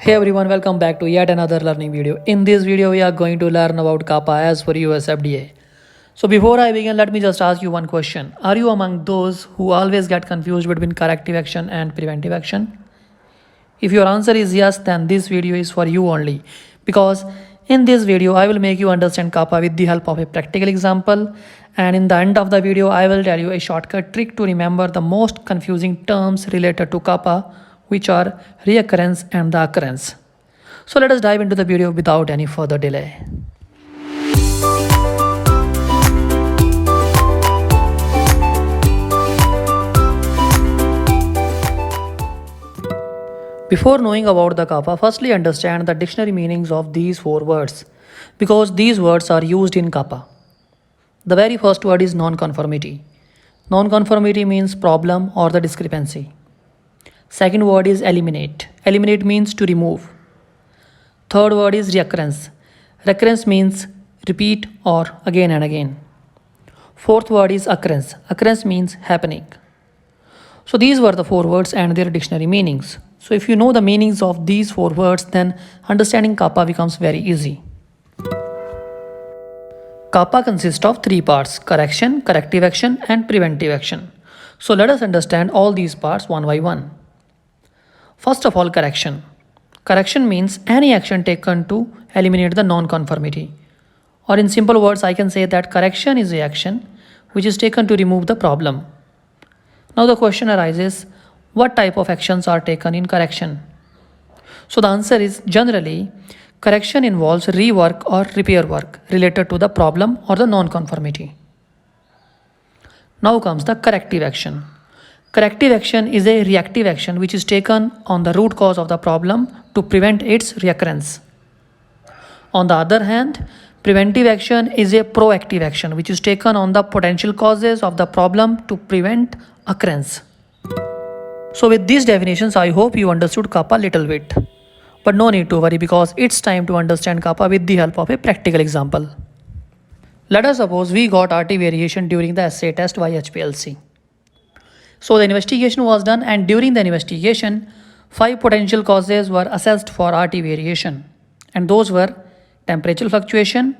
Hey everyone, welcome back to yet another learning video. In this video, we are going to learn about kappa as per US FDA. So before I begin, let me just ask you one question. Are you among those who always get confused between corrective action and preventive action? If your answer is yes, then this video is for you only. Because in this video, I will make you understand kappa with the help of a practical example. And in the end of the video, I will tell you a shortcut trick to remember the most confusing terms related to kappa, which are reoccurrence and the occurrence. So let us dive into the video without any further delay. Before knowing about the kappa, firstly understand the dictionary meanings of these four words because these words are used in kappa. The very first word is non-conformity. Non-conformity means problem or the discrepancy. Second word is eliminate. Eliminate means to remove. Third word is recurrence. Recurrence means repeat or again and again. Fourth word is occurrence. Occurrence means happening. So these were the four words and their dictionary meanings. So if you know the meanings of these four words, then understanding kappa becomes very easy. Kappa consists of three parts: correction, corrective action, and preventive action. So let us understand all these parts one by one. First of all, correction. Correction means any action taken to eliminate the non-conformity. Or in simple words, I can say that correction is the action which is taken to remove the problem. Now the question arises, what type of actions are taken in correction? So the answer is generally, correction involves rework or repair work related to the problem or the non-conformity. Now comes the corrective action. Corrective action is a reactive action which is taken on the root cause of the problem to prevent its recurrence. On the other hand, preventive action is a proactive action which is taken on the potential causes of the problem to prevent occurrence. So with these definitions, I hope you understood kappa little bit. But no need to worry because it's time to understand kappa with the help of a practical example. Let us suppose we got RT variation during the assay test by HPLC. So the investigation was done, and during the investigation, 5 potential causes were assessed for RT variation. And those were temperature fluctuation,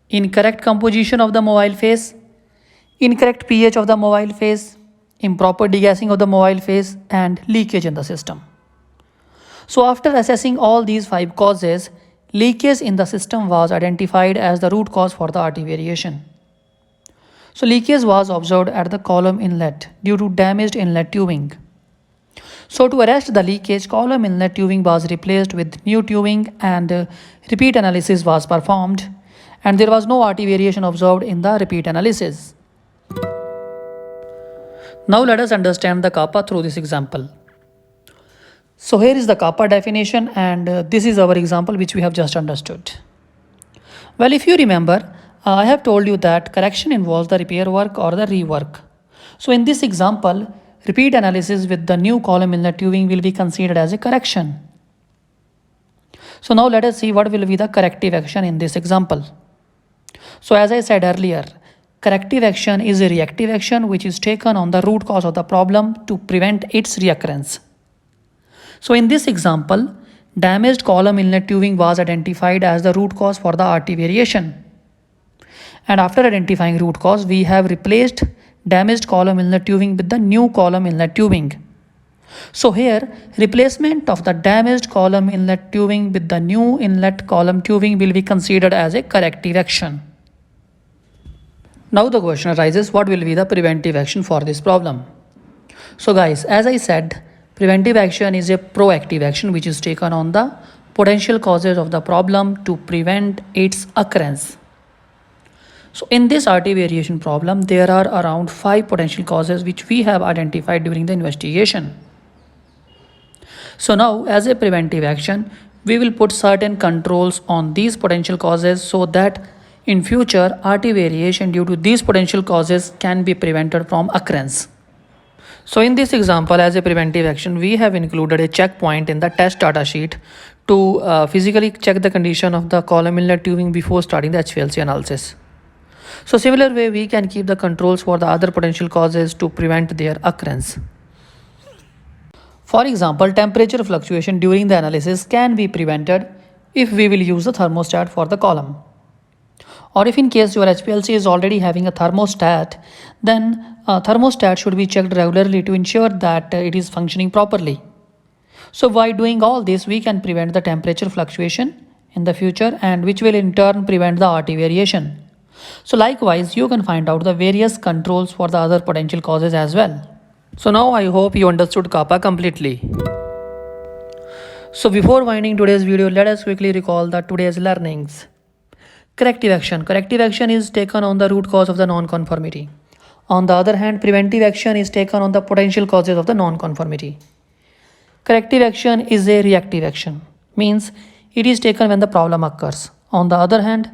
incorrect composition of the mobile phase, incorrect pH of the mobile phase, improper degassing of the mobile phase, and leakage in the system. So after assessing all these 5 causes, leakage in the system was identified as the root cause for the RT variation. So leakage was observed at the column inlet due to damaged inlet tubing. So to arrest the leakage, column inlet tubing was replaced with new tubing and repeat analysis was performed, and there was no RT variation observed in the repeat analysis. Now let us understand the kappa through this example. So here is the kappa definition, and this is our example which we have just understood. Well, if you remember, I have told you that correction involves the repair work or the rework. So in this example, repeat analysis with the new column inlet tubing will be considered as a correction. So now let us see what will be the corrective action in this example. So as I said earlier, corrective action is a reactive action which is taken on the root cause of the problem to prevent its reoccurrence. So in this example, damaged column inlet tubing was identified as the root cause for the RT variation. And after identifying root cause, we have replaced damaged column inlet tubing with the new column inlet tubing. So here, replacement of the damaged column inlet tubing with the new inlet column tubing will be considered as a corrective action. Now the question arises, what will be the preventive action for this problem? So guys, as I said, preventive action is a proactive action which is taken on the potential causes of the problem to prevent its occurrence. So in this RT variation problem, there are around 5 potential causes which we have identified during the investigation. So now as a preventive action, we will put certain controls on these potential causes so that in future RT variation due to these potential causes can be prevented from occurrence. So in this example, as a preventive action, we have included a checkpoint in the test data sheet to physically check the condition of the column inlet tubing before starting the HPLC analysis. So similar way, we can keep the controls for the other potential causes to prevent their occurrence. For example, temperature fluctuation during the analysis can be prevented if we will use the thermostat for the column. Or if in case your HPLC is already having a thermostat, then a thermostat should be checked regularly to ensure that it is functioning properly. So by doing all this, we can prevent the temperature fluctuation in the future, and which will in turn prevent the RT variation. So likewise, you can find out the various controls for the other potential causes as well. So now I hope you understood kappa completely. So before winding today's video, let us quickly recall the today's learnings. Corrective action. Corrective action is taken on the root cause of the non-conformity. On the other hand, preventive action is taken on the potential causes of the non-conformity. Corrective action is a reactive action, means it is taken when the problem occurs. On the other hand,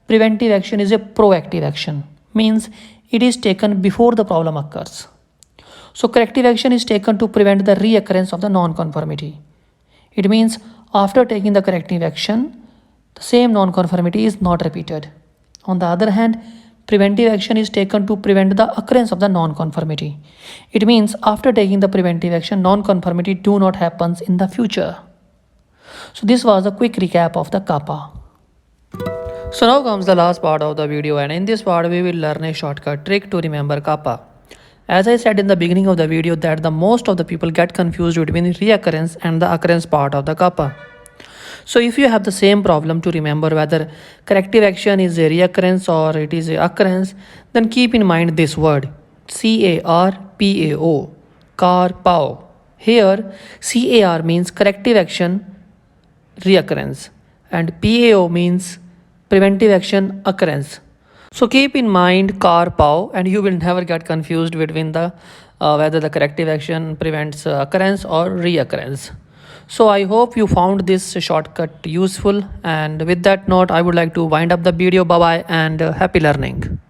preventive action is a proactive action, means it is taken before the problem occurs. So corrective action is taken to prevent the reoccurrence of the non-conformity. It means after taking the corrective action, the same non-conformity is not repeated. On the other hand, preventive action is taken to prevent the occurrence of the non-conformity. It means after taking the preventive action, non-conformity do not happen in the future. So this was a quick recap of the kappa. So now comes the last part of the video, and in this part we will learn a shortcut trick to remember kappa. As I said in the beginning of the video that the most of the people get confused between reoccurrence and the occurrence part of the kappa. So if you have the same problem to remember whether corrective action is a reoccurrence or it is a occurrence, then keep in mind this word CARPAO, CARPAO. Here CAR means corrective action reoccurrence and PAO means preventive action occurrence. So keep in mind CARPAO and you will never get confused between the whether the corrective action prevents occurrence or reoccurrence. So I hope you found this shortcut useful, and with that note I would like to wind up the video. Bye bye and happy learning.